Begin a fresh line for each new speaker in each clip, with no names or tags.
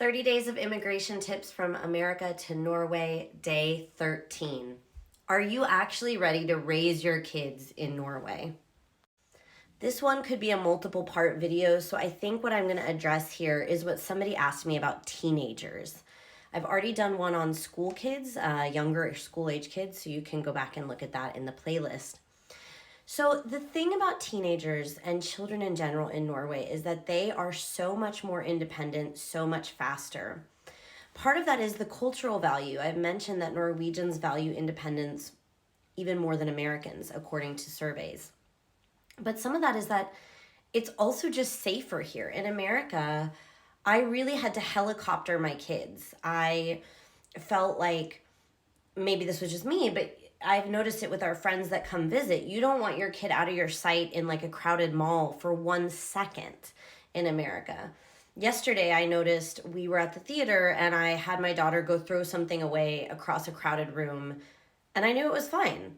30 Days of Immigration Tips from America to Norway, Day 13. Are you actually ready to raise your kids in Norway? This one could be a multiple part video, so I think what I'm going to address here is what somebody asked me about teenagers. I've already done one on school kids, younger school age kids, so you can go back and look at that in the playlist. So the thing about teenagers and children in general in Norway is that they are so much more independent, so much faster. Part of that is the cultural value. I've mentioned that Norwegians value independence even more than Americans, according to surveys. But some of that is that it's also just safer here. In America, I really had to helicopter my kids. I felt like maybe this was just me, but I've noticed it with our friends that come visit. You don't want your kid out of your sight in like a crowded mall for 1 second in America. Yesterday, I noticed we were at the theater and I had my daughter go throw something away across a crowded room, and I knew it was fine.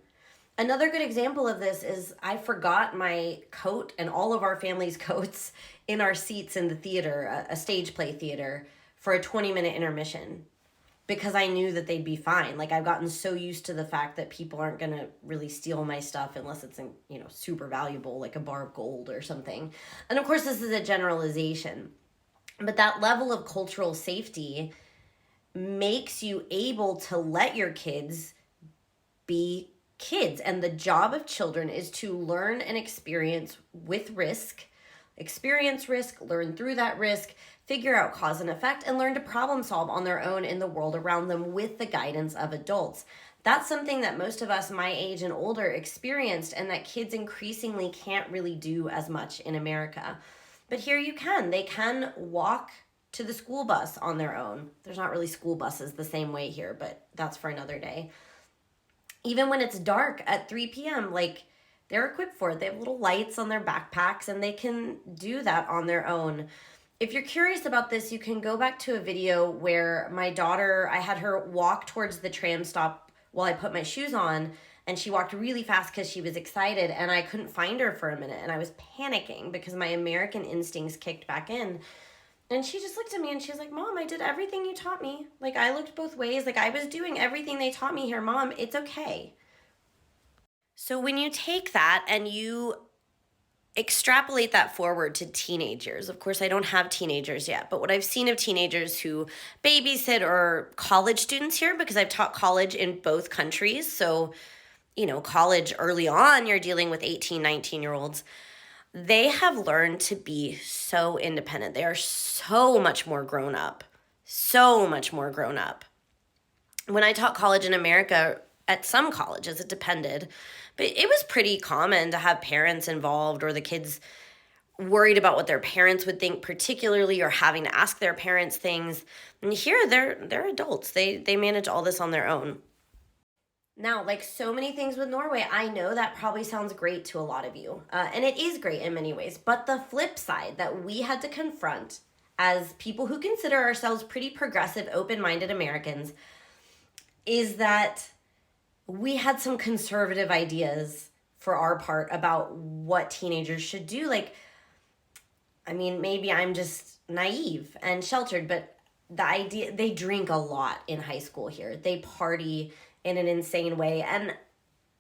Another good example of this is I forgot my coat and all of our family's coats in our seats in the theater, a stage play theater, for a 20-minute intermission, because I knew that they'd be fine. Like, I've gotten so used to the fact that people aren't going to really steal my stuff unless it's, super valuable, like a bar of gold or something. And of course, this is a generalization. But that level of cultural safety makes you able to let your kids be kids. And the job of children is to learn and experience with risk, experience risk, learn through that risk, figure out cause and effect, and learn to problem solve on their own in the world around them with the guidance of adults. That's something that most of us my age and older experienced, and that kids increasingly can't really do as much in America. But here you can. They can walk to the school bus on their own. There's not really school buses the same way here, but that's for another day. Even when it's dark at 3 p.m., they're equipped for it. They have little lights on their backpacks, and they can do that on their own. If you're curious about this, you can go back to a video where my daughter, I had her walk towards the tram stop while I put my shoes on, and she walked really fast because she was excited, and I couldn't find her for a minute, and I was panicking because my American instincts kicked back in. And she just looked at me and she was like, "Mom, I did everything you taught me. I looked both ways. I was doing everything they taught me here. Mom, it's okay." So when you take that and you extrapolate that forward to teenagers, of course, I don't have teenagers yet, but what I've seen of teenagers who babysit or college students here, because I've taught college in both countries. So, college early on, you're dealing with 18, 19-year-olds. They have learned to be so independent. They are so much more grown up, so much more grown up. When I taught college in America, at some colleges, it depended, but it was pretty common to have parents involved or the kids worried about what their parents would think particularly, or having to ask their parents things. And here, they're adults. They manage all this on their own. Now, like so many things with Norway, I know that probably sounds great to a lot of you, and it is great in many ways, but the flip side that we had to confront as people who consider ourselves pretty progressive, open-minded Americans is that we had some conservative ideas for our part about what teenagers should do. Maybe I'm just naive and sheltered, but the idea, they drink a lot in high school here. They party in an insane way. And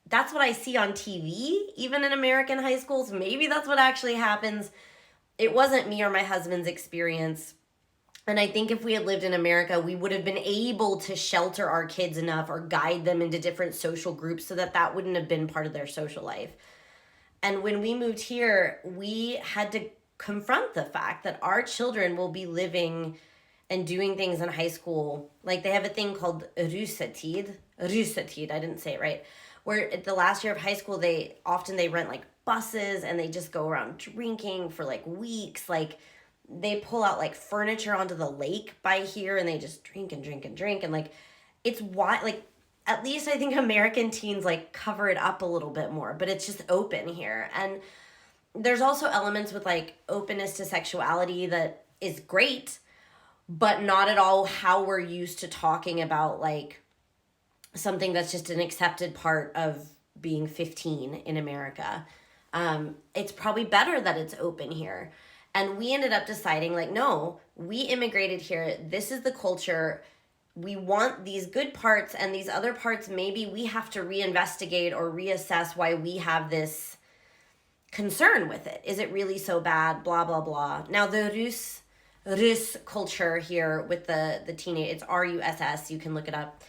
that's what I see on TV, even in American high schools. Maybe that's what actually happens. It wasn't me or my husband's experience. And I think if we had lived in America, we would have been able to shelter our kids enough or guide them into different social groups so that wouldn't have been part of their social life. And when we moved here, we had to confront the fact that our children will be living and doing things in high school. They have a thing called russetid, I didn't say it right, where at the last year of high school, they rent buses and they just go around drinking for weeks. They pull out furniture onto the lake by here and they just drink and drink and drink. And it's why, at least I think American teens cover it up a little bit more, but it's just open here. And there's also elements with openness to sexuality that is great, but not at all how we're used to talking about something that's just an accepted part of being 15 in America. It's probably better that it's open here. And we ended up deciding, like, no, we immigrated here. This is the culture. We want these good parts, and these other parts, maybe we have to reinvestigate or reassess why we have this concern with it. Is it really so bad? Blah, blah, blah. Now, the Rus culture here with the teenage, it's RUSS, you can look it up.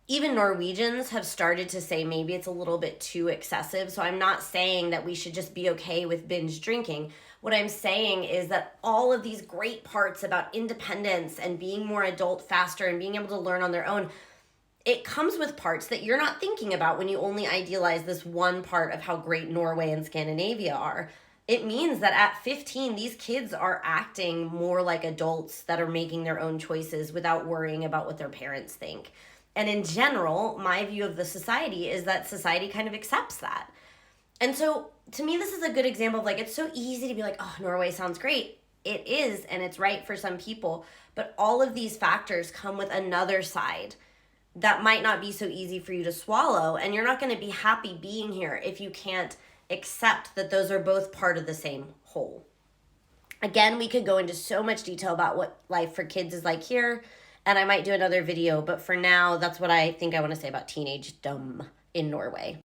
Even Norwegians have started to say maybe it's a little bit too excessive. So I'm not saying that we should just be okay with binge drinking. What I'm saying is that all of these great parts about independence and being more adult faster and being able to learn on their own, it comes with parts that you're not thinking about when you only idealize this one part of how great Norway and Scandinavia are. It means that at 15, these kids are acting more like adults that are making their own choices without worrying about what their parents think. And in general, my view of the society is that society kind of accepts that. And so to me, this is a good example of, like, it's so easy to be like, oh, Norway sounds great. It is, and it's right for some people. But all of these factors come with another side that might not be so easy for you to swallow. And you're not going to be happy being here if you can't accept that those are both part of the same whole. Again, we could go into so much detail about what life for kids is like here, and I might do another video, but for now, that's what I think I want to say about teenagedom in Norway.